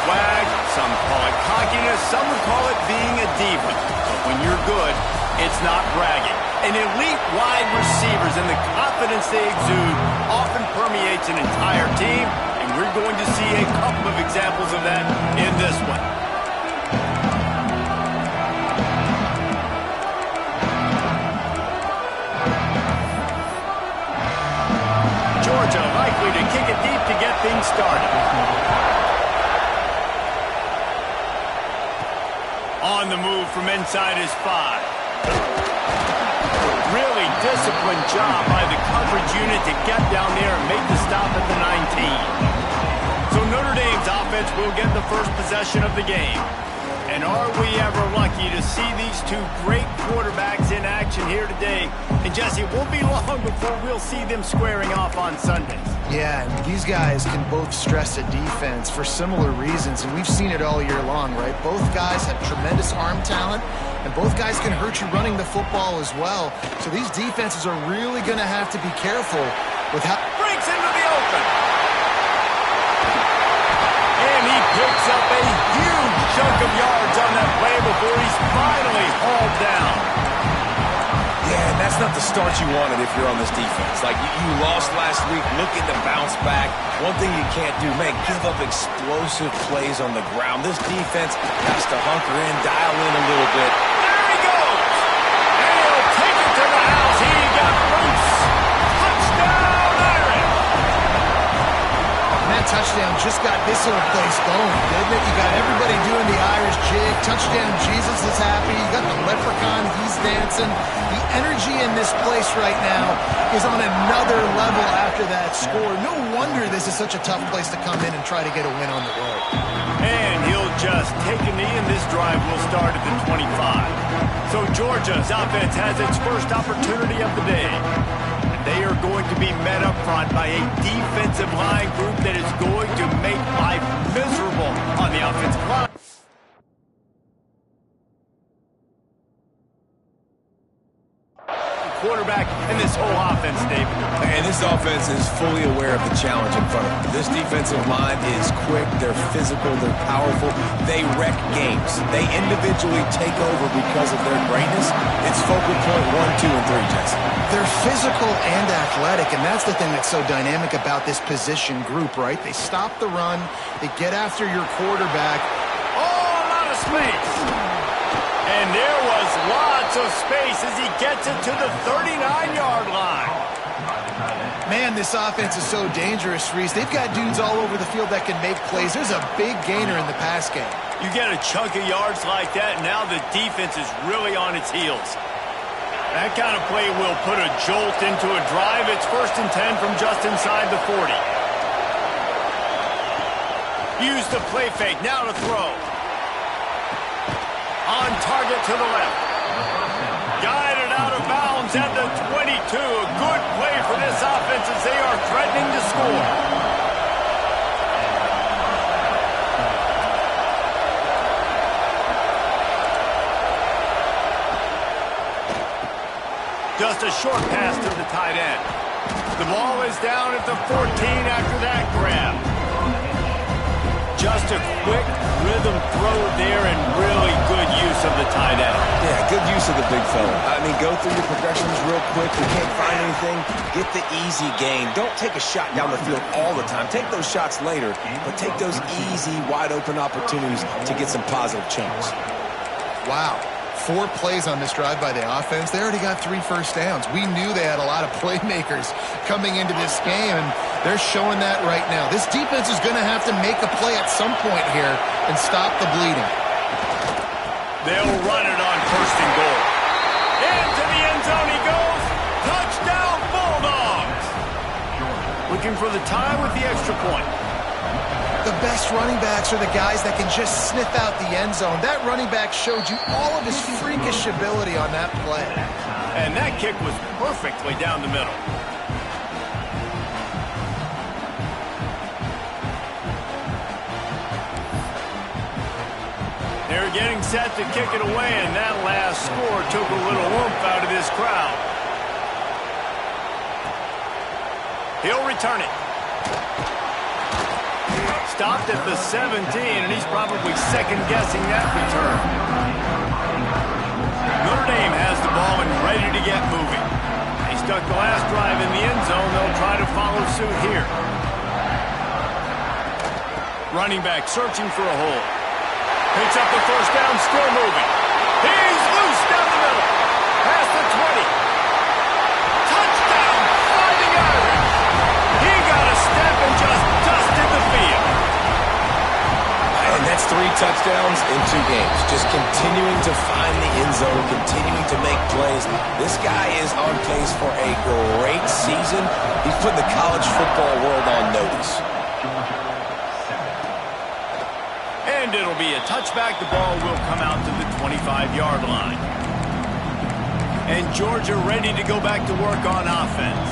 swag, some call it cockiness, some would call it being a diva. But when you're good, it's not bragging. An elite wide receivers and the confidence they exude often permeates an entire team, and we're going to see a couple of examples of that in this one. Georgia likely to kick it deep to get things started. On the move from inside his 5. Really disciplined job by the coverage unit to get down there and make the stop at the 19. So Notre Dame's offense will get the first possession of the game. And are we ever lucky to see these two great quarterbacks in action here today? And Jesse, it won't be long before we'll see them squaring off on Sundays. Yeah, and these guys can both stress a defense for similar reasons, and we've seen it all year long, right? Both guys have tremendous arm talent, and both guys can hurt you running the football as well. So these defenses are really going to have to be careful with how... Breaks into the open. And he picks up a huge chunk of yards on that play before he's finally hauled down. Yeah, and that's not the start you wanted if you're on this defense. Like, you lost last week, looking to bounce back. One thing you can't do, man, give up explosive plays on the ground. This defense has to hunker in, dial in a little bit. There he goes! And he'll take it to the house. He got loose. Touchdown, Irish! And that touchdown just got this whole place going, didn't it? You got everybody doing the Irish jig. Touchdown Jesus is happy. You got the leprechaun, he's dancing. The energy in this place right now is on another level after that score. No wonder this is such a tough place to come in and try to get a win on the road. And he'll just take a knee, and this drive will start at the 25. So Georgia's offense has its first opportunity of the day. And they are going to be met up front by a defensive line group that is going to make life miserable on the offensive line. Quarterback and this whole offense, David. And this offense is fully aware of the challenge in front of them. This defensive line is quick, they're physical, they're powerful, they wreck games. They individually take over because of their greatness. It's focal point 1, 2, and 3, Jesse. They're physical and athletic, and that's the thing that's so dynamic about this position group, right? They stop the run, they get after your quarterback. Oh, a lot of space. And there was lots of space as he gets it to the 39-yard line. Man, this offense is so dangerous, Reese. They've got dudes all over the field that can make plays. There's a big gainer in the pass game. You get a chunk of yards like that, and now the defense is really on its heels. That kind of play will put a jolt into a drive. It's 1st and 10 from just inside the 40. Use the play fake, now to throw. On target to the left. Guided out of bounds at the 22. A good play for this offense as they are threatening to score. Just a short pass to the tight end. The ball is down at the 14 after that grab. Just a quick rhythm throw there and really good use of the tight end. Yeah, good use of the big fella. I mean, go through your progressions real quick. You can't find anything, get the easy gain. Don't take a shot down the field all the time. Take those shots later, but take those easy, wide-open opportunities to get some positive chunks. Wow. 4 plays on this drive by the offense. They already got 3 first downs. We knew they had a lot of playmakers coming into this game, and they're showing that right now. This defense is going to have to make a play at some point here and stop the bleeding. They'll run it on 1st and goal. Into the end zone he goes. Touchdown, Bulldogs. Looking for the tie with the extra point. The best running backs are the guys that can just sniff out the end zone. That running back showed you all of his freakish ability on that play. And that kick was perfectly down the middle. They're getting set to kick it away, and that last score took a little oomph out of this crowd. He'll return it. Stopped at the 17, and he's probably second-guessing that return. Notre Dame has the ball and ready to get moving. They stuck the last drive in the end zone. They'll try to follow suit here. Running back searching for a hole. Picks up the first down, still moving. He's loose down the middle. Past the 20. Touchdown, Fighting Irish. He got a step and just dusted the field. And that's 3 touchdowns in 2 games. Just continuing to find the end zone, continuing to make plays. This guy is on pace for a great season. He's putting the college football world on notice. And it'll be a touchback. The ball will come out to the 25-yard line. And Georgia ready to go back to work on offense.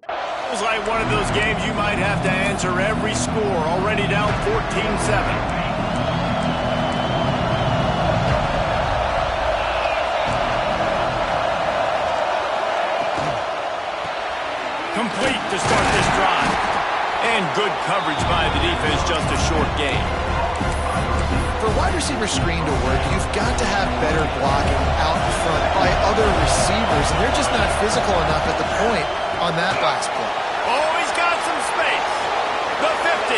Feels like one of those games you might have to answer every score. Already down 14-7. Complete to start this drive. And good coverage by the defense, just a short gain. For a wide receiver screen to work, you've got to have better blocking out in front by other receivers, and they're just not physical enough at the point on that last play. Oh, he's got some space. The 50.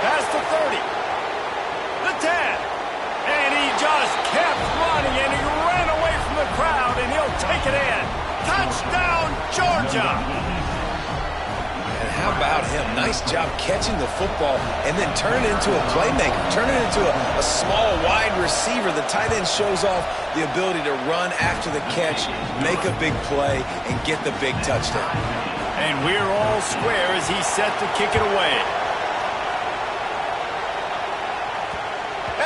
Past the 30. The 10. And he just kept running, and he ran away from the crowd, and he'll take it in. Touchdown, Georgia. How about him? Nice job catching the football and then turn it into a playmaker. Turn it into a small, wide receiver. The tight end shows off the ability to run after the catch, make a big play, and get the big touchdown. And we're all square as he's set to kick it away.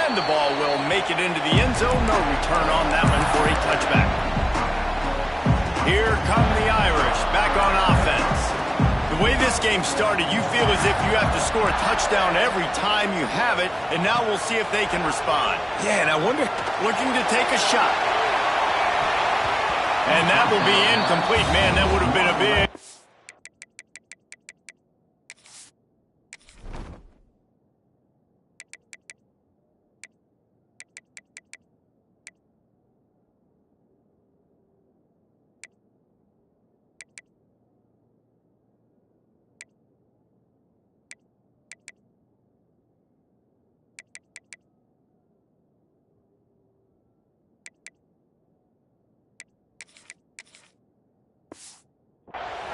And the ball will make it into the end zone. No return on that one for a touchback. Here come the Irish back on offense. The way this game started, you feel as if you have to score a touchdown every time you have it, and now we'll see if they can respond. Yeah, and I wonder... Looking to take a shot. And that will be incomplete. Man, that would have been a big...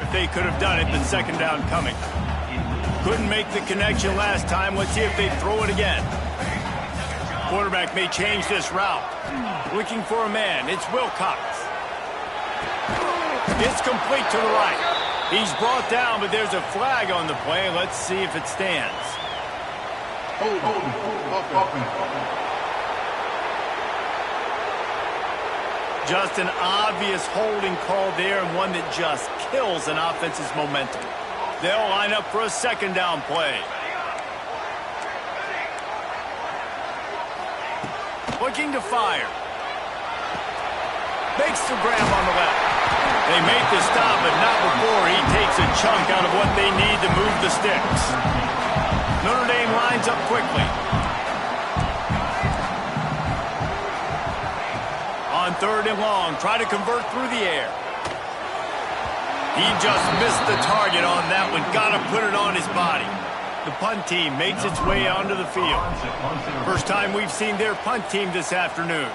If they could have done it, but second down coming. Couldn't make the connection last time. Let's see if they throw it again. Quarterback may change this route. Looking for a man. It's Wilcox. It's complete to the right. He's brought down, but there's a flag on the play. Let's see if it stands. Just an obvious holding call there, and one that just kills an offense's momentum. They'll line up for a second down play. Looking to fire. Makes the grab on the left. They make the stop, but not before he takes a chunk out of what they need to move the sticks. Notre Dame lines up quickly. On third and long, try to convert through the air. He just missed the target on that one. Got to put it on his body. The punt team makes its way onto the field. First time we've seen their punt team this afternoon.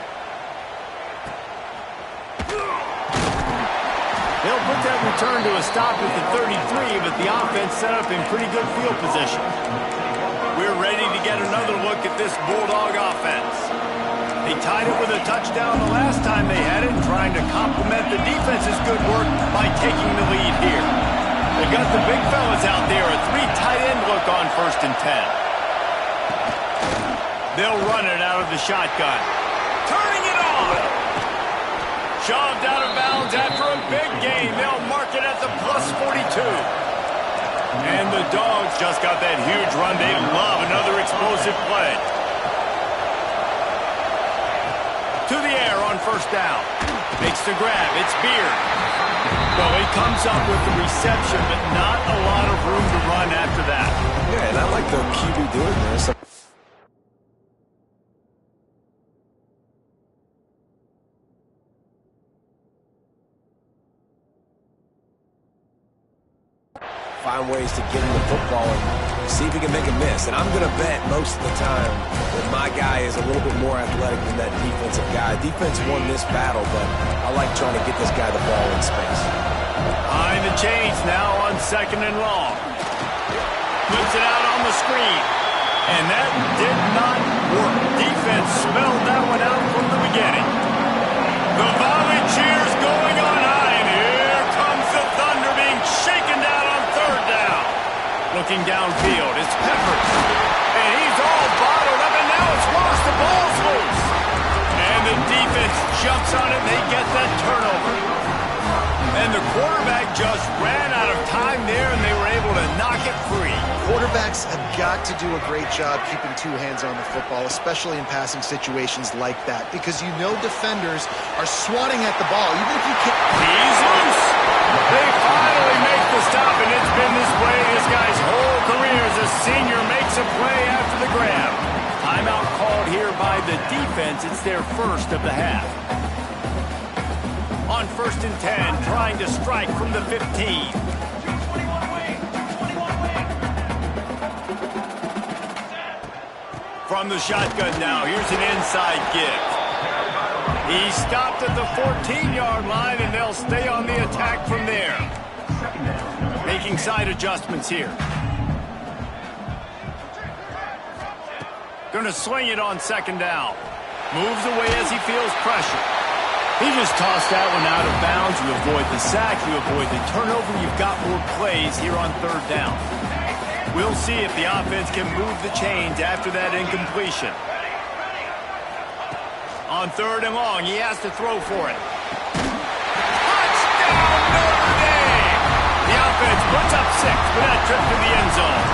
They'll put that return to a stop at the 33, but the offense set up in pretty good field position. We're ready to get another look at this Bulldog offense. They tied it with a touchdown the last time they had it, trying to complement the defense's good work by taking the lead here. They got the big fellas out there, a 3 tight end look on 1st and 10. They'll run it out of the shotgun. Turning it on! Shoved out of bounds after a big gain. They'll mark it at the +42. And the Dogs just got that huge run. They love another explosive play. To the air on 1st down. Makes the grab. It's Beard. Well, he comes up with the reception, but not a lot of room to run after that. Yeah, and I like the QB doing this. Find ways to get him the football and see if he can make a miss. And I'm going to bet most of the time that my guy is a little bit more athletic than that defensive guy. Defense won this battle, but I like trying to get this guy the ball in space. Behind the chains now on 2nd and long. Puts it out on the screen. And that did not work. Defense spelled that one out from the beginning. The volley cheers going on high, and here comes the Thunder being shaken down on 3rd down. Looking downfield, it's Peppers. And he's all bottled up, and now it's lost. The ball's loose. And the defense jumps on it, and they get that turnover. And the quarterback just ran out of time there, and they were able to knock it free. Quarterbacks have got to do a great job keeping 2 hands on the football, especially in passing situations like that, because you know defenders are swatting at the ball, even if you can't. He's loose. They finally make the stop, and it's been this way this guy's whole career as a senior makes a play after the grab. Timeout called here by the defense. It's their first of the half. On 1st and 10, trying to strike from the 15. From the shotgun now, here's an inside gift. He stopped at the 14-yard line, and they'll stay on the attack from there. Making side adjustments here. Gonna swing it on 2nd down. Moves away as he feels pressure. He just tossed that one out of bounds. You avoid the sack, you avoid the turnover. You've got more plays here on 3rd down. We'll see if the offense can move the chains after that incompletion. On 3rd and long, he has to throw for it. Touchdown, Notre Dame! The offense puts up 6 for that trip to the end zone.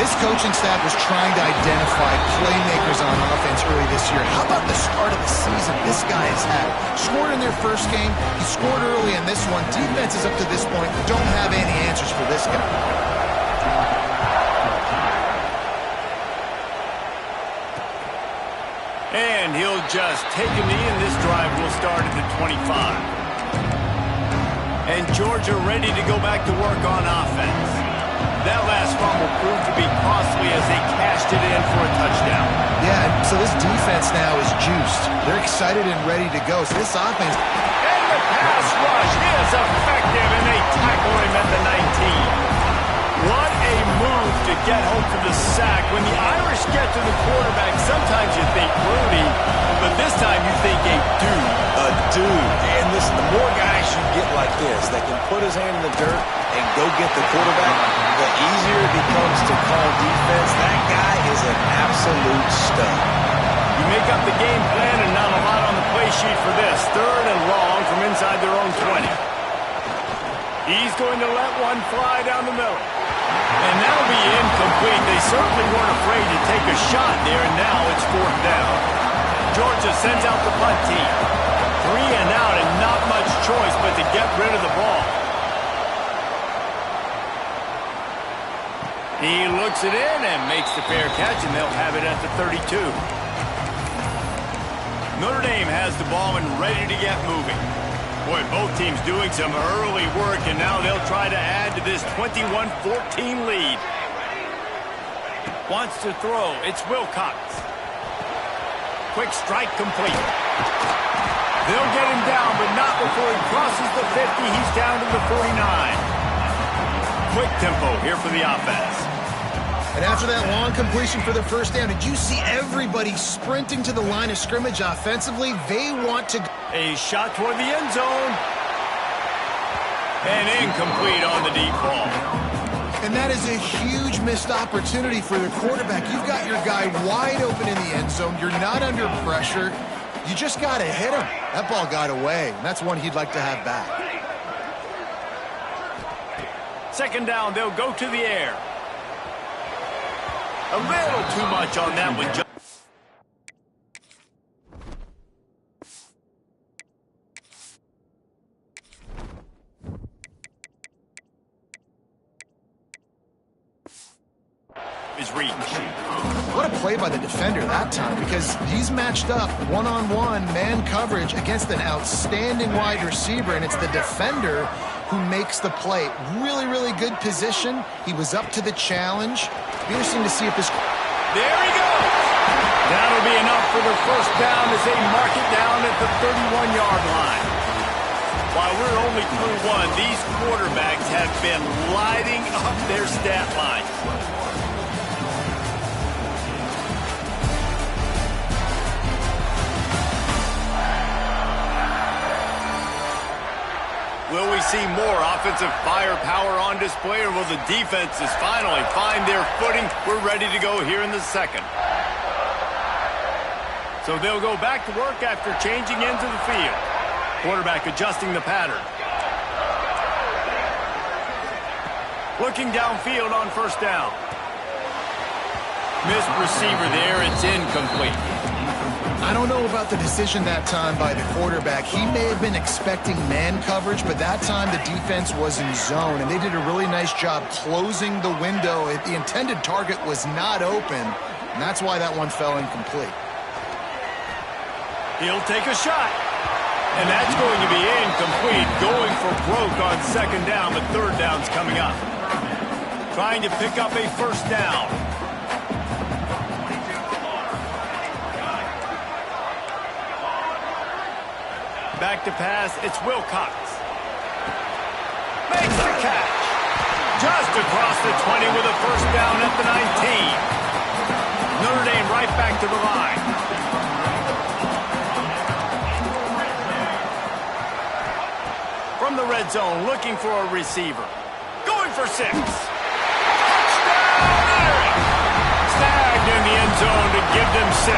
This coaching staff was trying to identify playmakers on offense early this year. How about the start of the season this guy has had? Scored in their first game. He scored early in this one. Defenses up to this point don't have any answers for this guy. And he'll just take a knee, and this drive will start at the 25. And Georgia ready to go back to work on offense. That last fumble proved to be costly as they cashed it in for a touchdown. Yeah, so this defense now is juiced. They're excited and ready to go. So this offense... And the pass rush is effective, and they tackle him at the 19. What a move to get home for the sack. When the Irish get to the quarterback, sometimes you think Rudy, but this time you think a dude. A dude. And listen, the more guys you get like this that can put his hand in the dirt and go get the quarterback, the easier it becomes to call defense. That guy is an absolute stud. You make up the game plan and not a lot on the play sheet for this. 3rd and long from inside their own 20. He's going to let one fly down the middle. And that'll be incomplete. They certainly weren't afraid to take a shot there, and now it's 4th down. Georgia sends out the punt team. 3 and out, and not much choice but to get rid of the ball. He looks it in and makes the fair catch, and they'll have it at the 32. Notre Dame has the ball and ready to get moving. Boy, both teams doing some early work, and now they'll try to add to this 21-14 lead. Wants to throw. It's Wilcox. Quick strike complete. They'll get him down, but not before he crosses the 50. He's down to the 49. Quick tempo here for the offense. And after that long completion for the first down, did you see everybody sprinting to the line of scrimmage offensively? They want to... A shot toward the end zone. And incomplete on the deep ball. And that is a huge missed opportunity for the quarterback. You've got your guy wide open in the end zone. You're not under pressure. You just got to hit him. That ball got away, and that's one he'd like to have back. 2nd down, they'll go to the air. A little too much on that one. his reach. What a play by the defender that time, because he's matched up one-on-one man coverage against an outstanding wide receiver, and it's the defender who makes the play. Really, really good position. He was up to the challenge. Be interesting to see if this... There he goes! That'll be enough for the first down as they mark it down at the 31-yard line. While we're only through one, these quarterbacks have been lighting up their stat line. Will we see more offensive firepower on display, or will the defenses finally find their footing? We're ready to go here in the second. So they'll go back to work after changing into the field. Quarterback adjusting the pattern. Looking downfield on first down. Missed receiver there. It's incomplete. I don't know about the decision that time by the quarterback. He may have been expecting man coverage, but that time the defense was in zone, and they did a really nice job closing the window. The intended target was not open, and that's why that one fell incomplete. He'll take a shot. And that's going to be incomplete. Going for broke on second down, but third down's coming up. Trying to pick up a first down. Back to pass, it's Wilcox. Makes the catch. Just across the 20 with a first down at the 19. Notre Dame right back to the line. From the red zone, looking for a receiver. Going for 6. Touchdown, Irish! Snagged in the end zone to give them 6.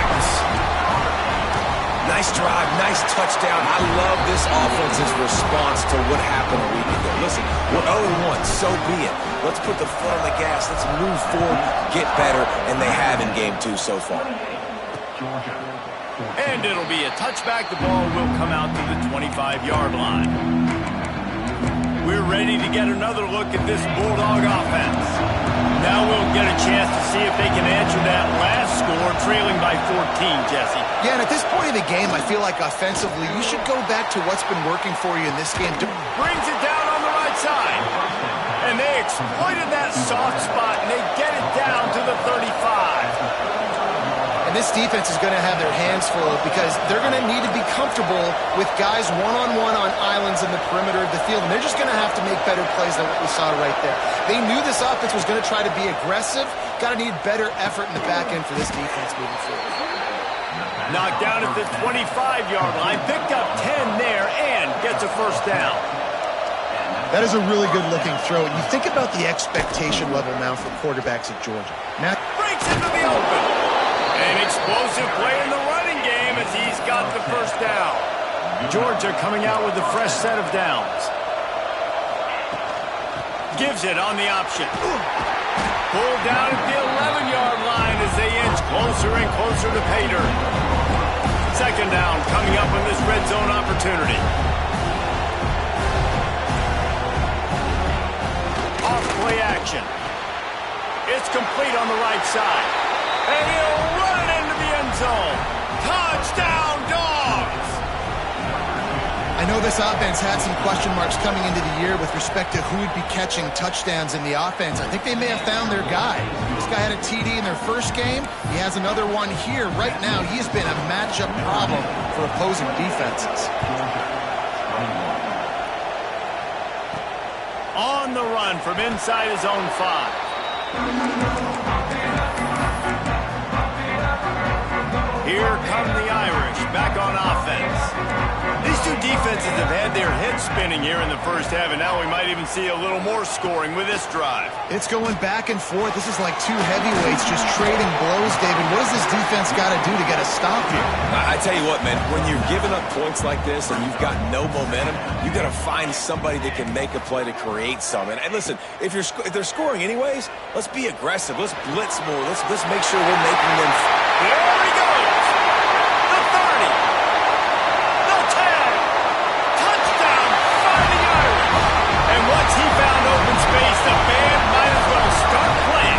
Nice drive, nice touchdown. I love this offense's response to what happened a week ago. Listen, we're 0-1, so be it. Let's put the foot on the gas. Let's move forward, get better, and they have in game 2 so far. And it'll be a touchback. The ball will come out to the 25-yard line. We're ready to get another look at this Bulldog offense. Now we'll get a chance to see if they can answer that last score, trailing by 14, Jesse. Yeah, and at this point in the game, I feel like offensively, you should go back to what's been working for you in this game. Brings it down on the right side. And they exploited that soft spot, and they get it down to the 35. This defense is going to have their hands full because they're going to need to be comfortable with guys one-on-one on islands in the perimeter of the field, and they're just going to have to make better plays than what we saw right there. They knew this offense was going to try to be aggressive. Got to need better effort in the back end for this defense moving forward. Knocked down at the 25-yard line, picked up 10 there, and gets a first down. That is a really good-looking throw. You think about the expectation level now for quarterbacks at Georgia. Now breaks into the open. An explosive play in the running game as he's got the first down. Georgia coming out with a fresh set of downs. Gives it on the option. Pulled down at the 11-yard line as they inch closer and closer to pay dirt. Second down coming up in this red zone opportunity. Off play action. It's complete on the right side. And he'll run it into the end zone. Touchdown, Dogs! I know this offense had some question marks coming into the year with respect to who would be catching touchdowns in the offense. I think they may have found their guy. This guy had a TD in their first game. He has another one here. Right now, he has been a matchup problem for opposing defenses. On the run from inside his own 5. Here come the Irish, back on offense. These two defenses have had their heads spinning here in the first half, and now we might even see a little more scoring with this drive. It's going back and forth. This is like two heavyweights just trading blows, David. What does this defense got to do to get a stop here? I tell you what, man, when you're giving up points like this and you've got no momentum, you got to find somebody that can make a play to create some. And listen, if they're scoring anyways, let's be aggressive. Let's blitz more. Let's make sure we're making them. There we go. The 30. The 10. Touchdown, Fighting Irish. And once he found open space, the band might as well start playing.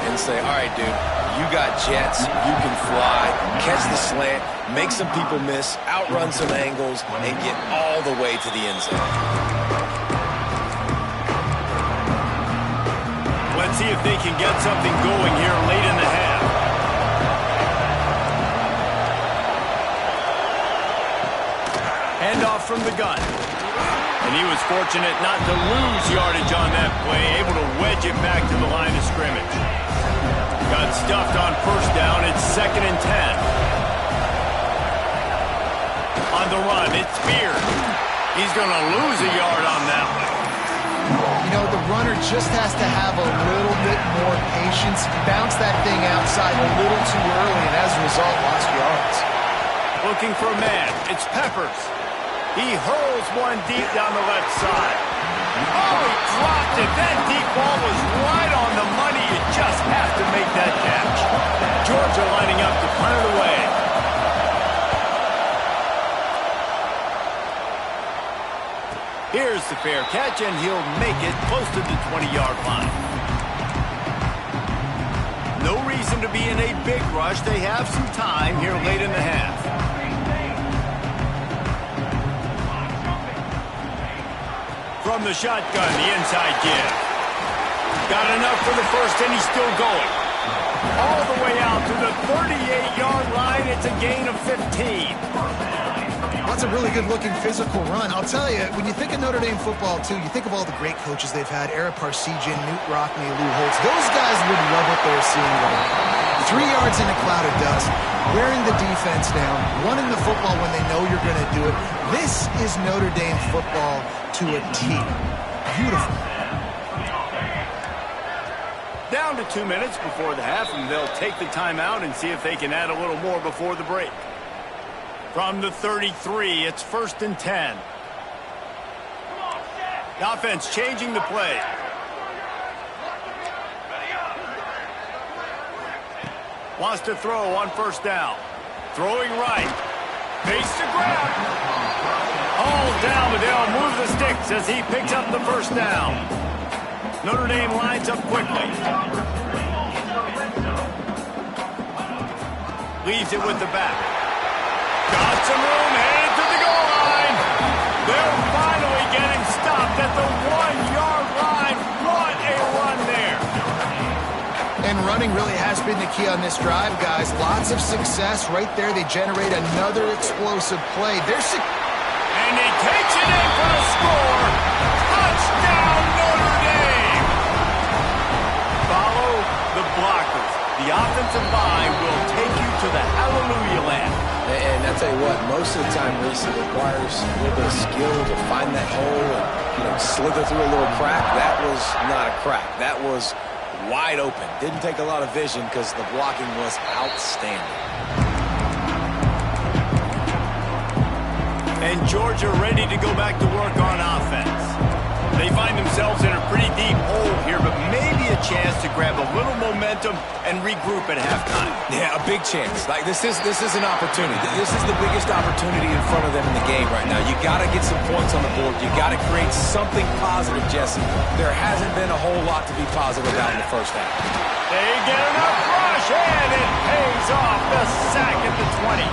and say, all right, dude, you got jets, you can fly, catch the slant, make some people miss, outrun some angles, and get all the way to the end zone. Let's see if they can get something going here late in the half. Handoff from the gun. And he was fortunate not to lose yardage on that play, able to wedge it back to the line of scrimmage. Got stuffed on first down. It's 2nd and 10. On the run, it's Spears. He's going to lose a yard on that one. You know, the runner just has to have a little bit more patience. Bounce that thing outside a little too early, and as a result, lost yards. Looking for a man. It's Peppers. He hurls one deep down the left side. Oh, he dropped it. That deep ball was right on the money. You just have to make that catch. Georgia lining up to punt it away. Here's the fair catch, and he'll make it close to the 20-yard line. No reason to be in a big rush. They have some time here late in the half. From the shotgun, the inside give. Got enough for the first, and he's still going. All the way out to the 38-yard line. It's a gain of 15. That's a really good-looking physical run. I'll tell you, when you think of Notre Dame football, too, you think of all the great coaches they've had, Eric Parsegian, Newt Rockne, Lou Holtz. Those guys would love what they're seeing right now. 3 yards in a cloud of dust, wearing the defense down, running the football when they know you're going to do it. This is Notre Dame football to a T. Beautiful. Down to 2 minutes before the half, and they'll take the timeout and see if they can add a little more before the break. From the 33, it's 1st and 10. The offense changing the play. Wants to throw on first down. Throwing right. Face the ground. All down, but they'll move the sticks as he picks up the first down. Notre Dame lines up quickly. Leaves it with the back. Got some room, headed to the goal line. They'll finally get him stopped at the 1-yard line. What a run there. And running really has been the key on this drive, guys. Lots of success right there. They generate another explosive play. And he takes it in for the score. Touchdown, Notre Dame. Follow the blockers. The offensive line will take you to the hallelujah land. And I tell you what, most of the time, Reese, it requires a little bit of skill to find that hole and, slither through a little crack. That was not a crack. That was wide open. Didn't take a lot of vision because the blocking was outstanding. And Georgia ready to go back to work on offense. They find themselves in a pretty deep hole here, but maybe a chance to grab a little momentum and regroup at halftime. Yeah, a big chance. Like this is an opportunity. This is the biggest opportunity in front of them in the game right now. You got to get some points on the board. You got to create something positive, Jesse. There hasn't been a whole lot to be positive about in the first half. They get enough rush, and it pays off. The sack at the 20.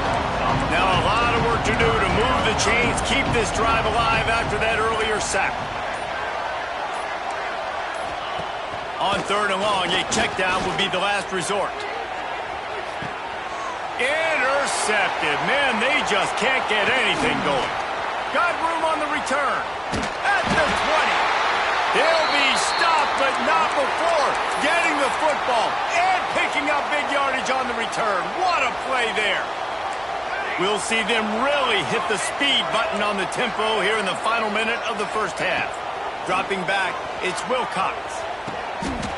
Now a lot of work to do to move the chains, keep this drive alive after that earlier sack. On 3rd and long, a check down would be the last resort. Intercepted. Man, they just can't get anything going. Got room on the return. At the 20. They'll be stopped, but not before getting the football and picking up big yardage on the return. What a play there. We'll see them really hit the speed button on the tempo here in the final minute of the first half. Dropping back, it's Wilcox.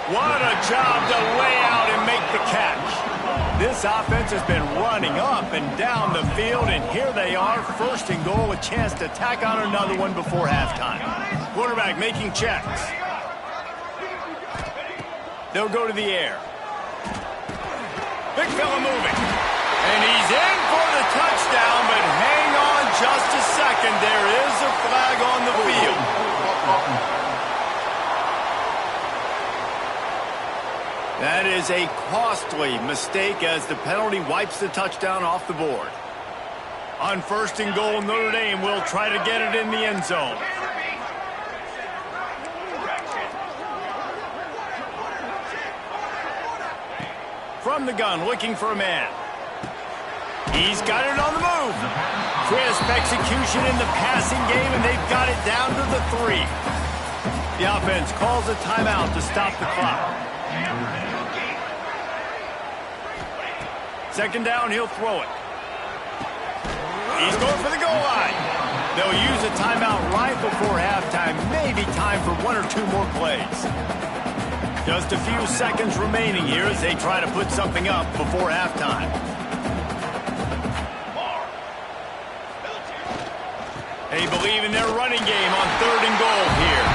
What a job to lay out and make the catch. This offense has been running up and down the field, and here they are, 1st and goal, a chance to tack on another one before halftime. Quarterback making checks. They'll go to the air. Big fella moving. And he's in for the touchdown, but hang on just a second. There is a flag on the field. That is a costly mistake as the penalty wipes the touchdown off the board. On 1st and goal, Notre Dame will try to get it in the end zone. From the gun, looking for a man. He's got it on the move. Crisp execution in the passing game, and they've got it down to the 3. The offense calls a timeout to stop the clock. 2nd down, he'll throw it. He's going for the goal line. They'll use a timeout right before halftime. Maybe time for 1 or 2 more plays. Just a few seconds remaining here as they try to put something up before halftime. They believe in their running game on 3rd and goal here.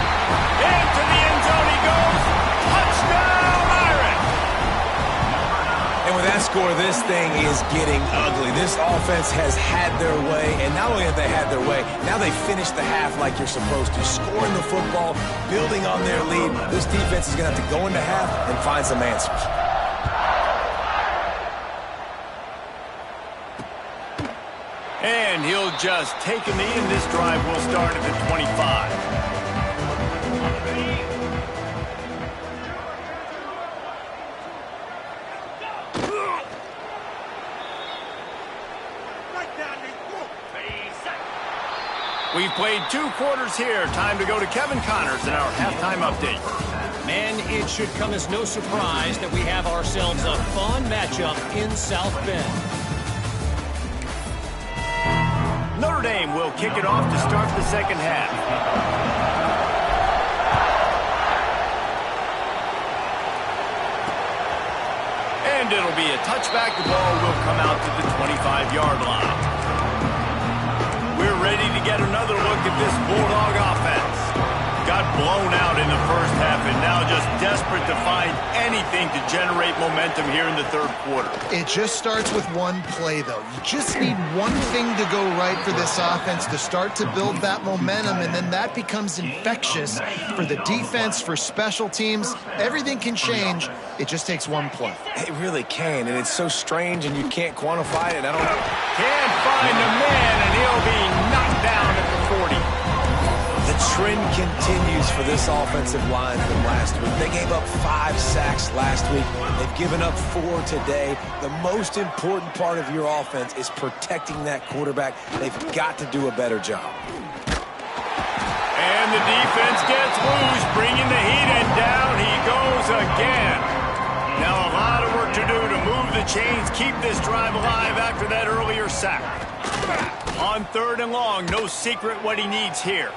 Into the end zone he goes. Touchdown, Irish! And with that score, this thing is getting ugly. This offense has had their way, and not only have they had their way, now they finish the half like you're supposed to. Scoring the football, building on their lead. This defense is going to have to go into half and find some answers. And he'll just take a knee, and this drive will start at the 25. We've played 2 quarters here. Time to go to Kevin Connors in our halftime update. Man, it should come as no surprise that we have ourselves a fun matchup in South Bend. Notre Dame will kick it off to start the 2nd half. And it'll be a touchback. The ball will come out to the 25-yard line. We're ready to get another look at this Bulldog offense. Got blown out in the 1st half and now just desperate to find anything to generate momentum here in the 3rd quarter. It just starts with one play, though. You just need one thing to go right for this offense to start to build that momentum, and then that becomes infectious for the defense, for special teams. Everything can change. It just takes one play. It really can, and it's so strange, and you can't quantify it. I don't know. Can't find a man, and he'll be knocked down at the 40. The trend continues for this offensive line from last week. They gave up 5 sacks last week. They've given up 4 today. The most important part of your offense is protecting that quarterback. They've got to do a better job. And the defense gets loose, bringing the heat, and down he goes again. Now a lot of work to do to move the chains, keep this drive alive after that earlier sack. On 3rd and long, no secret what he needs here.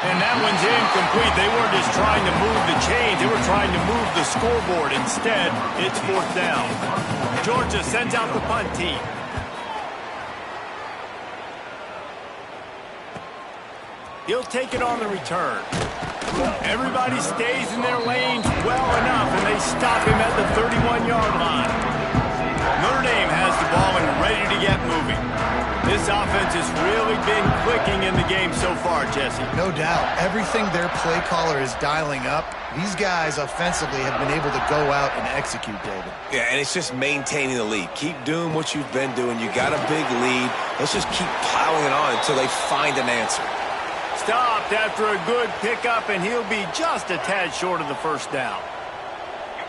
And that one's incomplete. They weren't just trying to move the chains. They were trying to move the scoreboard. Instead, it's 4th down. Georgia sends out the punt team. He'll take it on the return. Everybody stays in their lanes well enough, and they stop him at the 31-yard line. Notre Dame has the ball and ready to get moving. This offense has really been clicking in the game so far, Jesse. No doubt. Everything their play caller is dialing up, these guys offensively have been able to go out and execute, David. Yeah, and it's just maintaining the lead. Keep doing what you've been doing. You got a big lead. Let's just keep piling it on until they find an answer. Stopped after a good pickup, and he'll be just a tad short of the 1st down.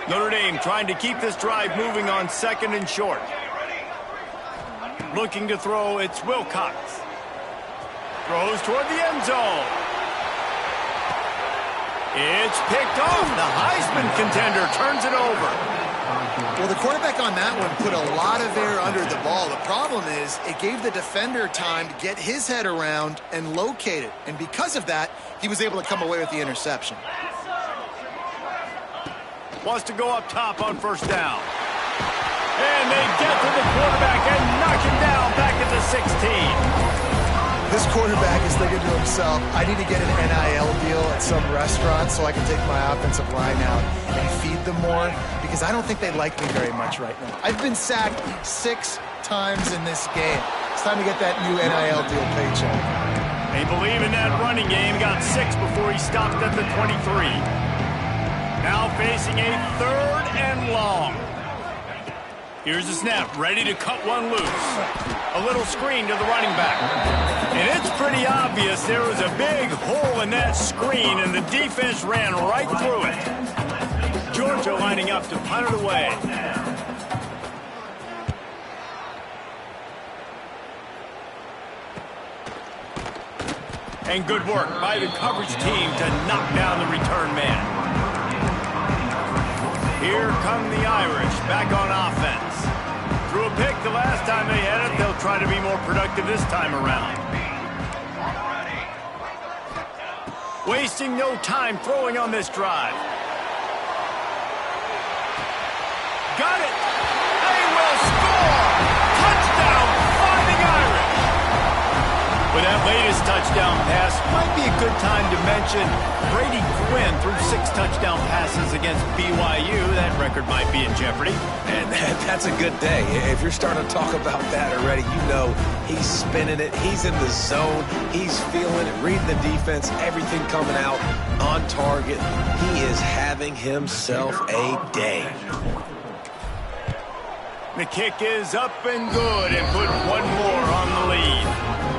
Notre Dame trying to keep this drive moving on 2nd and short. Looking to throw, it's Wilcox. Throws toward the end zone. It's picked off. The Heisman contender turns it over. Well, the quarterback on that one put a lot of air under the ball. The problem is it gave the defender time to get his head around and locate it. And because of that, he was able to come away with the interception. Wants to go up top on 1st down. And they get to the quarterback and knock him down back at the 16. This quarterback is thinking to himself, I need to get an NIL deal at some restaurant so I can take my offensive line out and feed them more, because I don't think they like me very much right now. I've been sacked 6 times in this game. It's time to get that new NIL deal paycheck. They believe in that running game. Got 6 before he stopped at the 23. Now facing a 3rd and long. Here's the snap, ready to cut one loose. A little screen to the running back. And it's pretty obvious there was a big hole in that screen, and the defense ran right through it. Georgia lining up to punt it away. And good work by the coverage team to knock down the return man. Here come the Irish back on offense. Threw a pick the last time they had it. They'll try to be more productive this time around. Wasting no time throwing on this drive. Got it. They will score. Touchdown, Fighting Irish. With that latest touchdown pass, might be a good time to mention Brady Quinn threw 6 touchdown passes against BYU. That record might be in jeopardy. And that's a good day. If you're starting to talk about that already, you know he's spinning it. He's in the zone. He's feeling it, reading the defense, everything coming out on target. He is having himself a day. The kick is up and good, and put one more on the lead.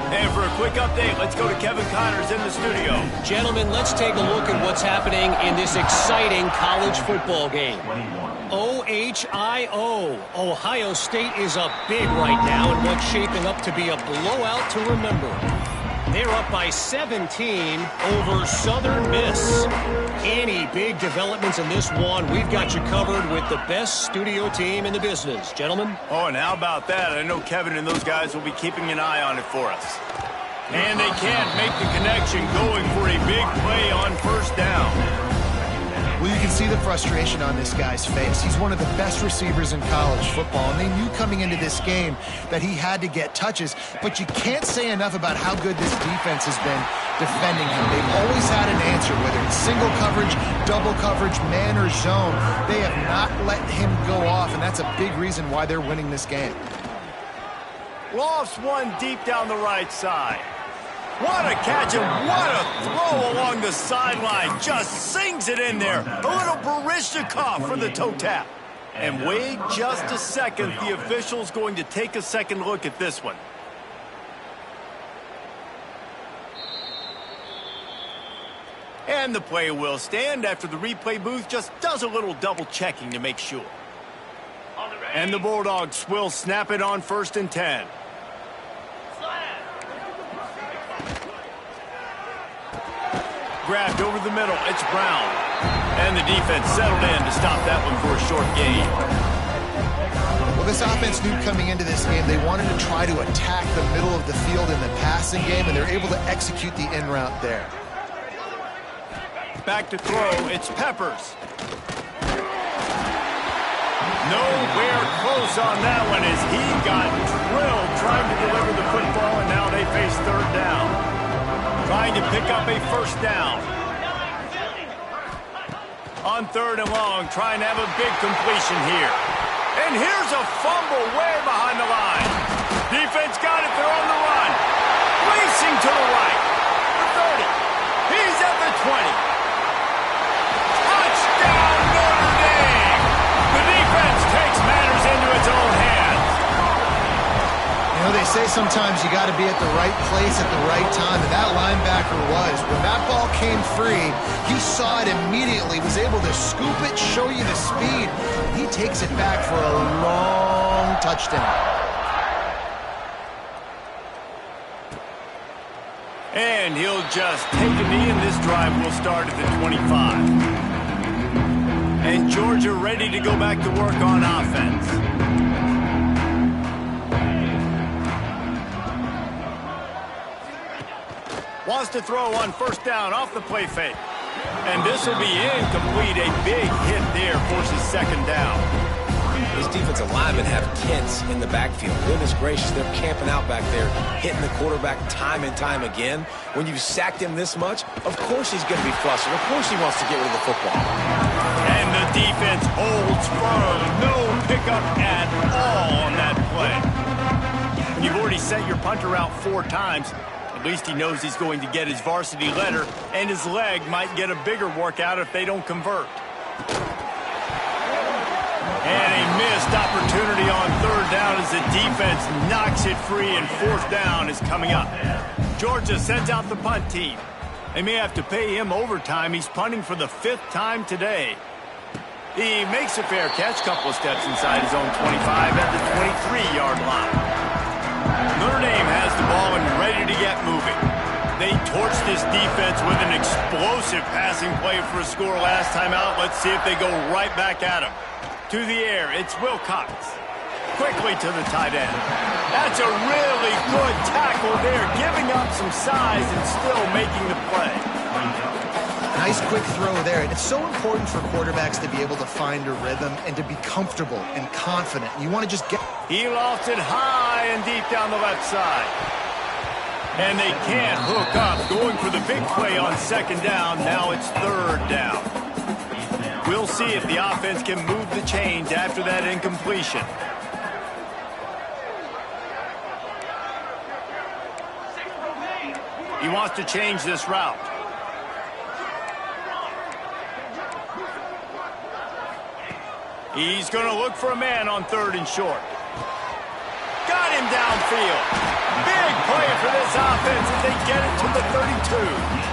And for a quick update, let's go to Kevin Connors in the studio. Gentlemen, let's take a look at what's happening in this exciting college football game. OHIO. Ohio State is up big right now in what's shaping up to be a blowout to remember. They're up by 17 over Southern Miss. Any big developments in this one, we've got you covered with the best studio team in the business. Gentlemen? Oh, and how about that? I know Kevin and those guys will be keeping an eye on it for us. And they can't make the connection, going for a big play on 1st down. Well, you can see the frustration on this guy's face. He's one of the best receivers in college football, and they knew coming into this game that he had to get touches, but you can't say enough about how good this defense has been defending him. They've always had an answer, whether it's single coverage, double coverage, man or zone. They have not let him go off, and that's a big reason why they're winning this game. Lofts one deep down the right side. What a catch and what a throw along the sideline. Just sings it in there. A little Baryshnikov for the toe tap. And wait just a second. The official's going to take a second look at this one. And the play will stand after the replay booth just does a little double checking to make sure. And the Bulldogs will snap it on 1st and 10. Grabbed over the middle, it's Brown. And the defense settled in to stop that one for a short gain. Well, this offense knew coming into this game they wanted to try to attack the middle of the field in the passing game, and they're able to execute the in route there. Back to throw, it's Peppers. Nowhere close on that one as he got drilled trying to deliver the football, and now they face 3rd down. Trying to pick up a 1st down. On 3rd and long, trying to have a big completion here. And here's a fumble way behind the line. Defense got it, they're on the run. Racing to the right. The 30. He's at the 20. Touchdown, Notre Dame! The defense takes matters into its own hands. You know, they say sometimes you got to be at the right place at the right time, and that linebacker was. When that ball came free, he saw it immediately, was able to scoop it, show you the speed. He takes it back for a long touchdown. And he'll just take a knee, and this drive will start at the 25. And Georgia ready to go back to work on offense. Wants to throw on 1st down off the play fake. And this will be incomplete. A big hit there forces 2nd down. These defensive linemen have kids in the backfield. Goodness gracious, they're camping out back there, hitting the quarterback time and time again. When you've sacked him this much, of course he's going to be flustered. Of course he wants to get rid of the football. And the defense holds firm. No pickup at all on that play. When you've already sent your punter out 4 times, at least he knows he's going to get his varsity letter, and his leg might get a bigger workout if they don't convert. And a missed opportunity on third down as the defense knocks it free, and fourth down is coming up. Georgia sends out the punt team. They may have to pay him overtime. He's punting for the 5th time today. He makes a fair catch, couple of steps inside his own 25 at the 23-yard line. Notre Dame has the ball and ready to get moving. They torched this defense with an explosive passing play for a score last time out. Let's see if they go right back at him. To the air, it's Wilcox. Quickly to the tight end. That's a really good tackle there, giving up some size and still making the play. Nice quick throw there. And it's so important for quarterbacks to be able to find a rhythm and to be comfortable and confident. You want to just get... He lofts it high and deep down the left side. And they can't hook up. Going for the big play on second down. Now it's third down. We'll see if the offense can move the chains after that incompletion. He wants to change this route. He's going to look for a man on third and short. Got him downfield. Big play for this offense as they get it to the 32.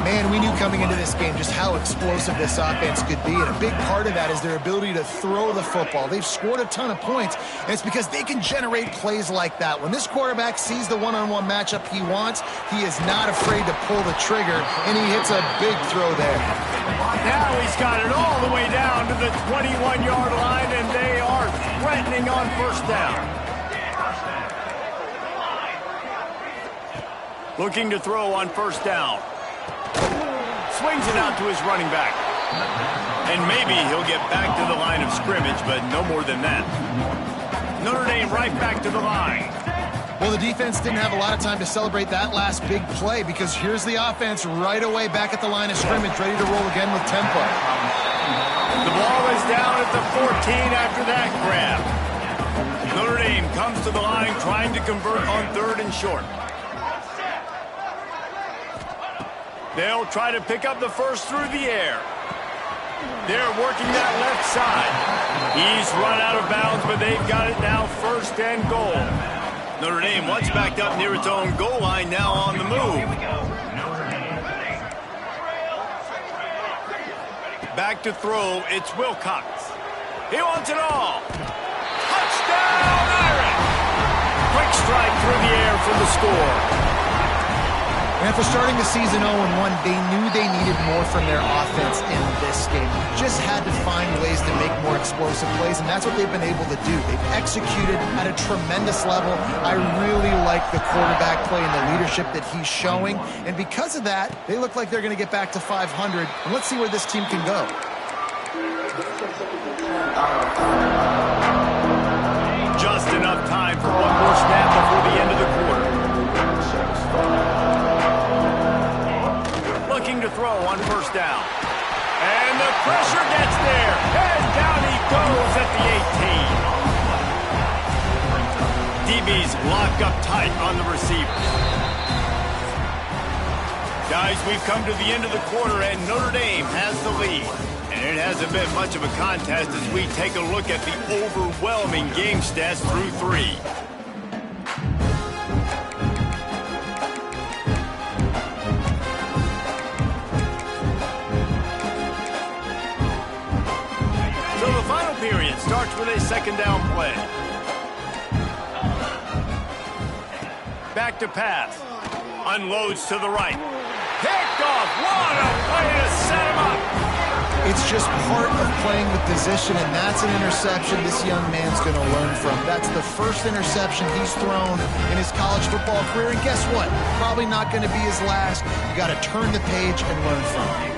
Man, we knew coming into this game just how explosive this offense could be, and a big part of that is their ability to throw the football. They've scored a ton of points, and it's because they can generate plays like that. When this quarterback sees the one-on-one matchup he wants, he is not afraid to pull the trigger, and he hits a big throw there. Now he's got it all the way down to the 21-yard line, and they are threatening on first down. Looking to throw on first down. Swings it out to his running back. And maybe he'll get back to the line of scrimmage, but no more than that. Notre Dame right back to the line. Well, the defense didn't have a lot of time to celebrate that last big play because here's the offense right away back at the line of scrimmage, ready to roll again with tempo. The ball is down at the 14 after that grab. Notre Dame comes to the line trying to convert on third and short. They'll try to pick up the first through the air. They're working that left side. He's run out of bounds, but they've got it now first and goal. Notre Dame once backed up near its own goal line, now on the move. Back to throw, it's Wilcox. He wants it all. Touchdown, Irish! Quick strike through the air for the score. And after starting the season 0-1, they knew they needed more from their offense in this game. Just had to find ways to make more explosive plays, and that's what they've been able to do. They've executed at a tremendous level. I really like the quarterback play and the leadership that he's showing. And because of that, they look like they're going to get back to 500. And let's see where this team can go. Just enough time for one more snap before the end of the quarter. Looking to throw on first down. And the pressure gets there. And down he goes at the 18. DB's locked up tight on the receiver. Guys, we've come to the end of the quarter, and Notre Dame has the lead. And it hasn't been much of a contest as we take a look at the overwhelming game stats through 3. Period starts with a second down play. Back to pass. Unloads to the right. Picked off. What a play to set him up. It's just part of playing the position, and that's an interception this young man's going to learn from. That's the first interception he's thrown in his college football career, and guess what? Probably not going to be his last. You got to turn the page and learn from it.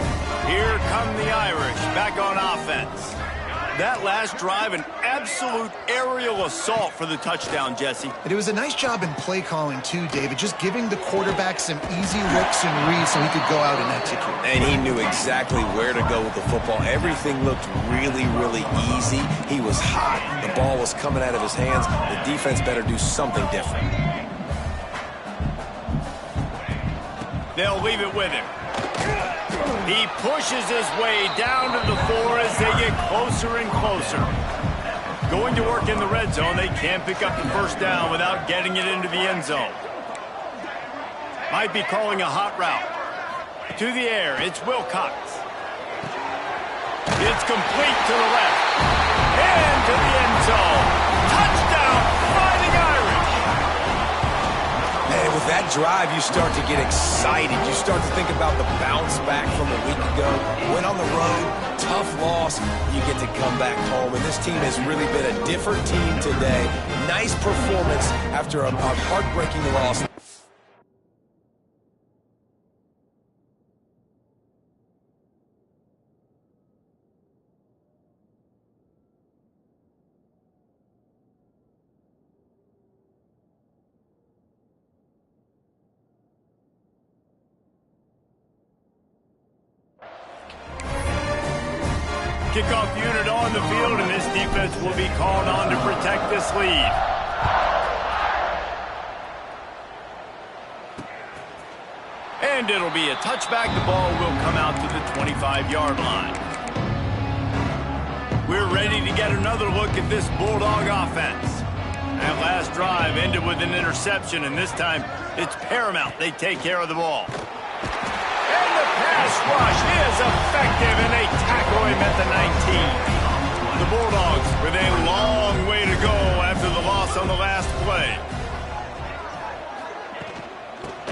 Here come the Irish back on offense. That last drive, an absolute aerial assault for the touchdown, Jesse. And it was a nice job in play calling, too, David, just giving the quarterback some easy looks and reads so he could go out and execute. And he knew exactly where to go with the football. Everything looked really, really easy. He was hot. The ball was coming out of his hands. The defense better do something different. They'll leave it with him. He pushes his way down to the 4 as they get closer and closer. Going to work in the red zone, they can't pick up the first down without getting it into the end zone. Might be calling a hot route. To the air, it's Wilcox. It's complete to the left. And to the end zone. Touchdown, Fighting Irish. Man, with that drive, you start to get excited. You start to think about the bounce back from a week ago. Went on the road, tough loss. You get to come back home, and this team has really been a different team today. Nice performance after a heartbreaking loss. Kickoff unit on the field, and this defense will be called on to protect this lead. And it'll be a touchback. The ball will come out to the 25-yard line. We're ready to get another look at this Bulldog offense. That last drive ended with an interception, and this time it's paramount they take care of the ball. And the pass rush is effective, and they tackle him at the 19. The Bulldogs with a long way to go after the loss on the last play.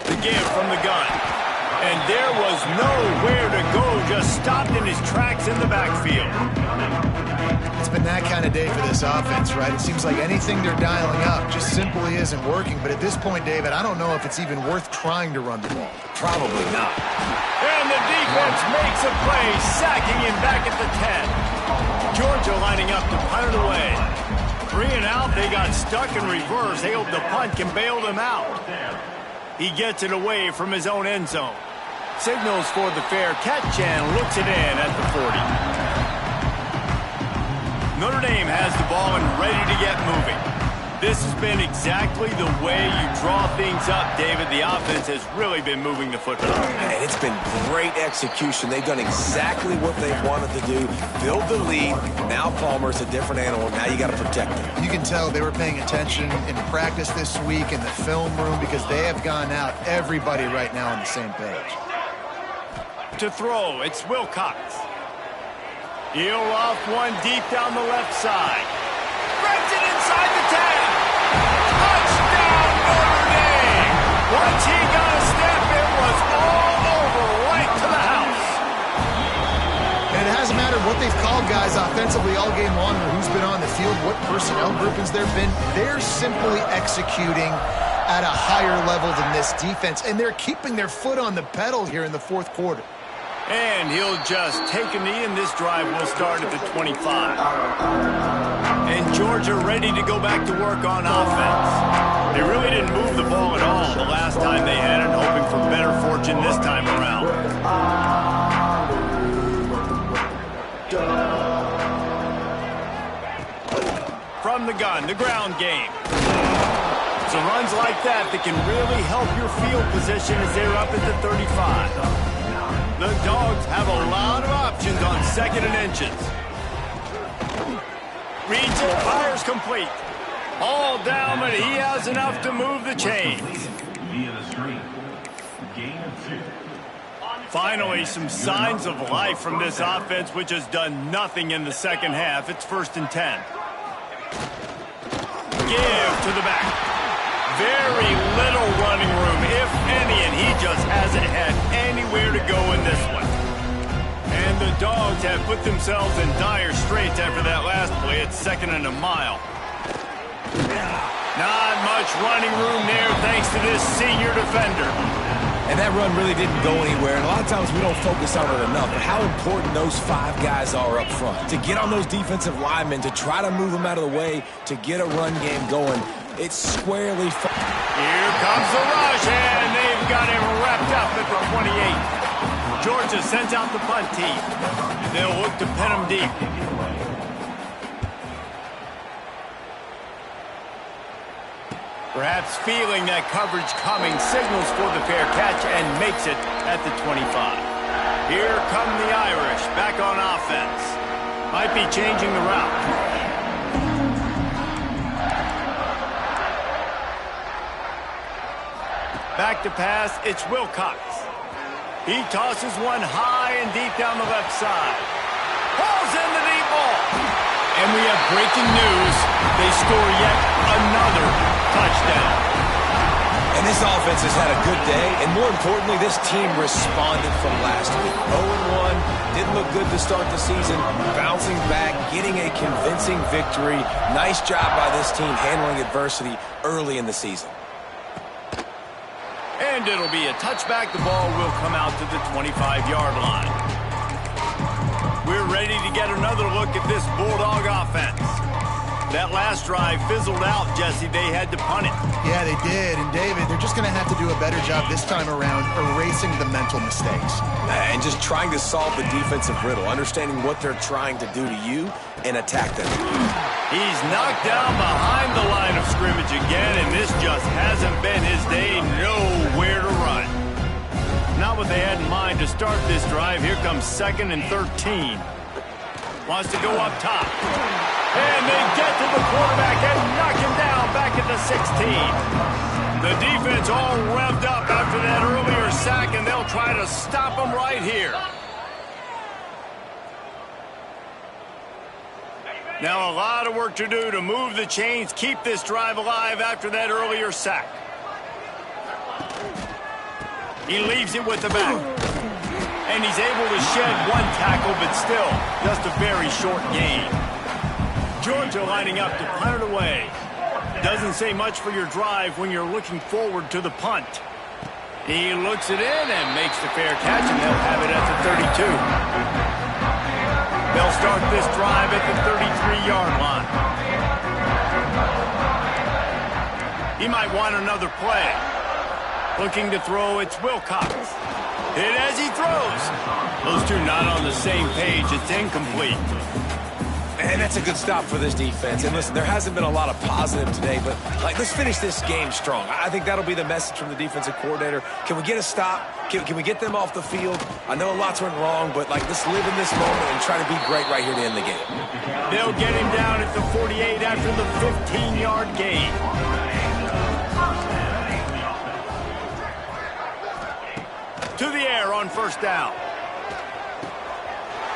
The give from the gun. And there was nowhere to go, just stopped in his tracks in the backfield. It's been that kind of day for this offense, right? It seems like anything they're dialing up just simply isn't working. But at this point, David, I don't know if it's even worth trying to run the ball. Probably not. And the defense makes a play, sacking him back at the 10. Georgia lining up to punt it away. 3 and out, they got stuck in reverse. They hope the punt can bail them out. He gets it away from his own end zone. Signals for the fair catch and looks it in at the 40. Notre Dame has the ball and ready to get moving. This has been exactly the way you draw things up, David. The offense has really been moving the football. And it's been great execution. They've done exactly what they wanted to do. Build the lead. Now Palmer's a different animal. Now you got to protect him. You can tell they were paying attention in practice this week in the film room because they have gone out, everybody right now on the same page. To throw, it's Wilcox. He'll off one deep down the left side. Grabs it inside the 10. Touchdown, Notre Dame. Once he got a step, it was all over, right to the house. And it hasn't mattered what they've called guys offensively all game long or who's been on the field, what personnel groupings there have been. They're simply executing at a higher level than this defense, and they're keeping their foot on the pedal here in the fourth quarter. And he'll just take a knee, and this drive will start at the 25. And Georgia ready to go back to work on offense. They really didn't move the ball at all the last time they had it, hoping for better fortune this time around. From the gun, the ground game. So runs like that can really help your field position as they're up at the 35. The Dogs have a lot of options on 2nd and inches. Reads it, fires complete. All down, but he has enough to move the chains. Finally, some signs of life from this offense, which has done nothing in the second half. It's 1st and 10. Give to the back. Very little running room, if any, and he just hasn't had anywhere to go in this one. And the Dogs have put themselves in dire straits after that last play. It's 2nd and a mile. Not much running room there thanks to this senior defender. And that run really didn't go anywhere. And a lot of times we don't focus on it enough, but how important those 5 guys are up front. To get on those defensive linemen, to try to move them out of the way, to get a run game going. It's squarely... Here comes the rush, and they've got him wrapped up at the 28. Georgia sends out the punt team. They'll look to pin him deep. Perhaps feeling that coverage coming, signals for the fair catch and makes it at the 25. Here come the Irish back on offense. Might be changing the route. Back to pass, it's Wilcox. He tosses one high and deep down the left side. Pulls in the deep ball. And we have breaking news. They score yet another touchdown. And this offense has had a good day, and more importantly, this team responded from last week. 0-1, didn't look good to start the season, bouncing back, getting a convincing victory. Nice job by this team handling adversity early in the season. And it'll be a touchback. The ball will come out to the 25-yard line. We're ready to get another look at this Bulldog offense. That last drive fizzled out, Jesse. They had to punt it. Yeah, they did. And, David, they're just going to have to do a better job this time around erasing the mental mistakes. And just trying to solve the defensive riddle, understanding what they're trying to do to you and attack them. He's knocked down behind the line of scrimmage again, and this just hasn't been his day. Nowhere to run. Not what they had in mind to start this drive. Here comes 2nd and 13. Wants to go up top. And they get to the quarterback and knock him down back at the 16. The defense all revved up after that earlier sack, and they'll try to stop him right here. Now a lot of work to do to move the chains, keep this drive alive after that earlier sack. He leaves it with the back. And he's able to shed one tackle, but still just a very short gain. Georgia lining up to punt it away. Doesn't say much for your drive when you're looking forward to the punt. He looks it in and makes the fair catch, and they'll have it at the 32. They'll start this drive at the 33-yard line. He might want another play. Looking to throw, it's Wilcox. Hit as he throws. Those two not on the same page. It's incomplete. And that's a good stop for this defense. And listen, there hasn't been a lot of positive today, but let's finish this game strong. I think that'll be the message from the defensive coordinator. Can we get a stop? Can we get them off the field? I know lots went wrong, but let's live in this moment and try to be great right here to end the game. They'll get him down at the 48 after the 15-yard gain. To the air on 1st down.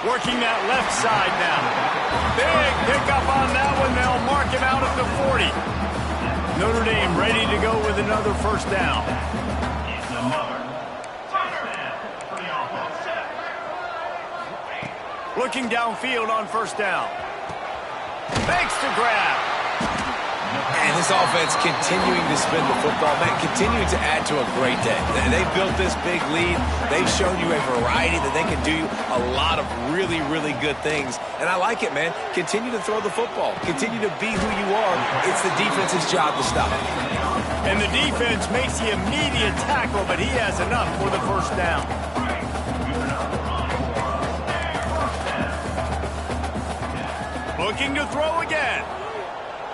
Working that left side now. Big pickup on that one. They'll mark him out at the 40. Notre Dame ready to go with another 1st down. Looking downfield on 1st down. Makes the grab. And this offense continuing to spin the football, man, continuing to add to a great day. They've built this big lead. They've shown you a variety that they can do a lot of really, really good things. And I like it, man. Continue to throw the football. Continue to be who you are. It's the defense's job to stop. And the defense makes the immediate tackle, but he has enough for the 1st down. Looking to throw again.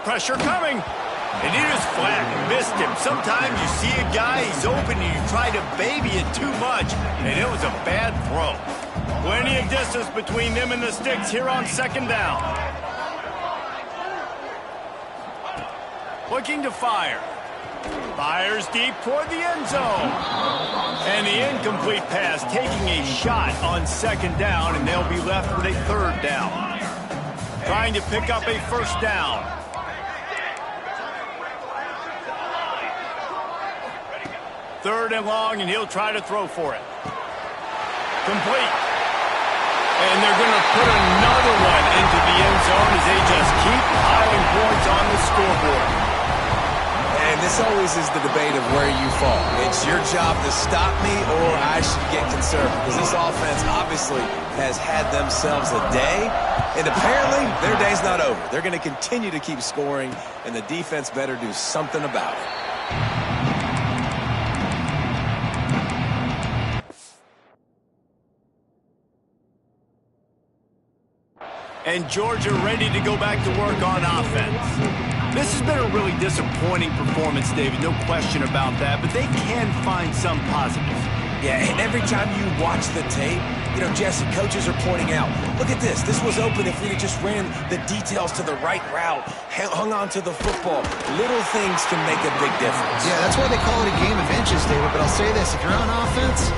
Pressure coming. And he just flat missed him. Sometimes you see a guy, he's open, and you try to baby it too much, and it was a bad throw. Plenty of distance between them and the sticks here on 2nd down. Looking to fire. Fires deep toward the end zone. And the incomplete pass taking a shot on 2nd down, and they'll be left with a 3rd down. Trying to pick up a 1st down. 3rd and long, and he'll try to throw for it. Complete. And they're going to put another one into the end zone as they just keep piling points on the scoreboard. And this always is the debate of where you fall. It's your job to stop me, or I should get conservative. Because this offense obviously has had themselves a day, and apparently their day's not over. They're going to continue to keep scoring, and the defense better do something about it. And Georgia ready to go back to work on offense. This has been a really disappointing performance, David, no question about that, but they can find some positives. Yeah, and every time you watch the tape, You know, Jesse, coaches are pointing out, look at this. This was open if we'd have just ran the details to the right route, hung on to the football. Little things can make a big difference. Yeah, that's why they call it a game of inches, David. But I'll say this, if you're on offense,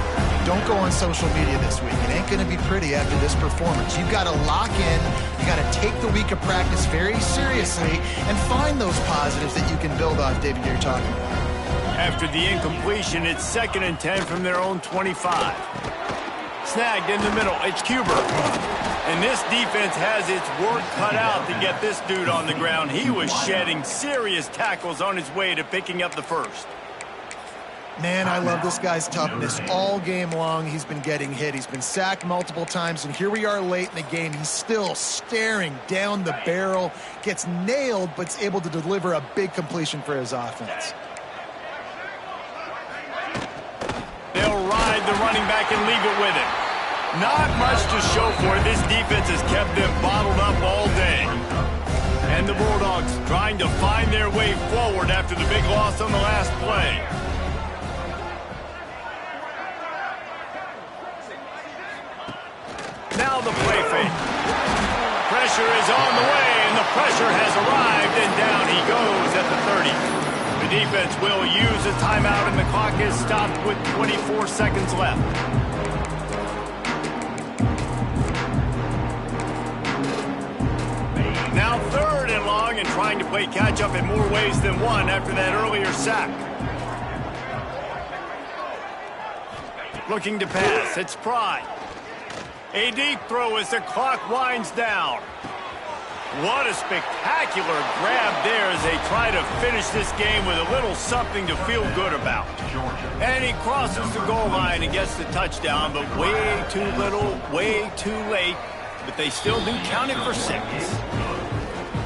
don't go on social media this week. It ain't going to be pretty after this performance. You've got to lock in. You got to take the week of practice very seriously and find those positives that you can build off, David, you're talking about. After the incompletion, it's 2nd and 10 from their own 25. Snagged in the middle, it's Cuber. And this defense has its work cut out to get this dude on the ground. He was shedding serious tackles on his way to picking up the first. Man, I love this guy's toughness. All game long, he's been getting hit. He's been sacked multiple times, and here we are late in the game. He's still staring down the barrel, gets nailed, but is able to deliver a big completion for his offense. They'll ride the running back and leave it with him. Not much to show for it. This defense has kept them bottled up all day. And the Bulldogs trying to find their way forward after the big loss on the last play. Now the play fake. Pressure is on the way, and the pressure has arrived, and down he goes at the 30. The defense will use a timeout, and the clock is stopped with 24 seconds left. Now 3rd and long, and trying to play catch-up in more ways than one after that earlier sack. Looking to pass, it's Pride. A deep throw as the clock winds down. What a spectacular grab there as they try to finish this game with a little something to feel good about. And he crosses the goal line and gets the touchdown, but way too little, way too late. But they still do count it for 6.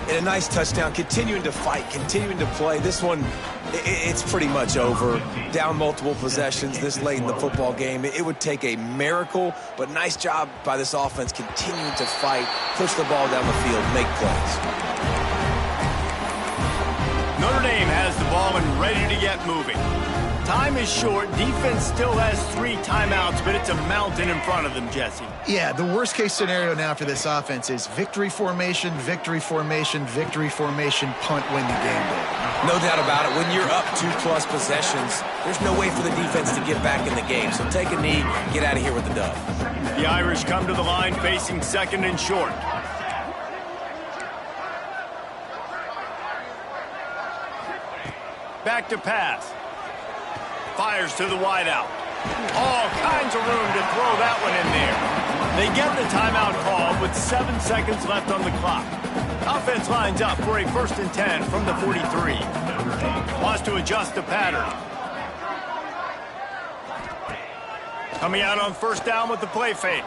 And a nice touchdown, continuing to fight, continuing to play. This one, it's pretty much over. Down multiple possessions this late in the football game. It would take a miracle, but nice job by this offense continuing to fight, push the ball down the field, make plays. Notre Dame has the ball and ready to get moving. Time is short. Defense still has 3 timeouts, but it's a mountain in front of them, Jesse. Yeah, the worst-case scenario now for this offense is victory formation, victory formation, victory formation, punt, win the game, David. No doubt about it. When you're up 2+ possessions, there's no way for the defense to get back in the game. So take a knee, get out of here with the dub. The Irish come to the line facing 2nd and short. Back to pass. Fires to the wideout. All kinds of room to throw that one in there. They get the timeout called with 7 seconds left on the clock. Offense lines up for a 1st and 10 from the 43. Wants to adjust the pattern. Coming out on 1st down with the play fake.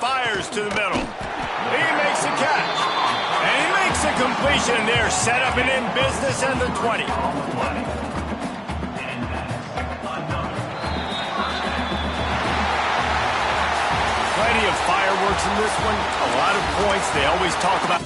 Fires to the middle. He makes the catch. And he makes a completion there. Set up and in business at the 20. Plenty of fireworks in this one. A lot of points. They always talk about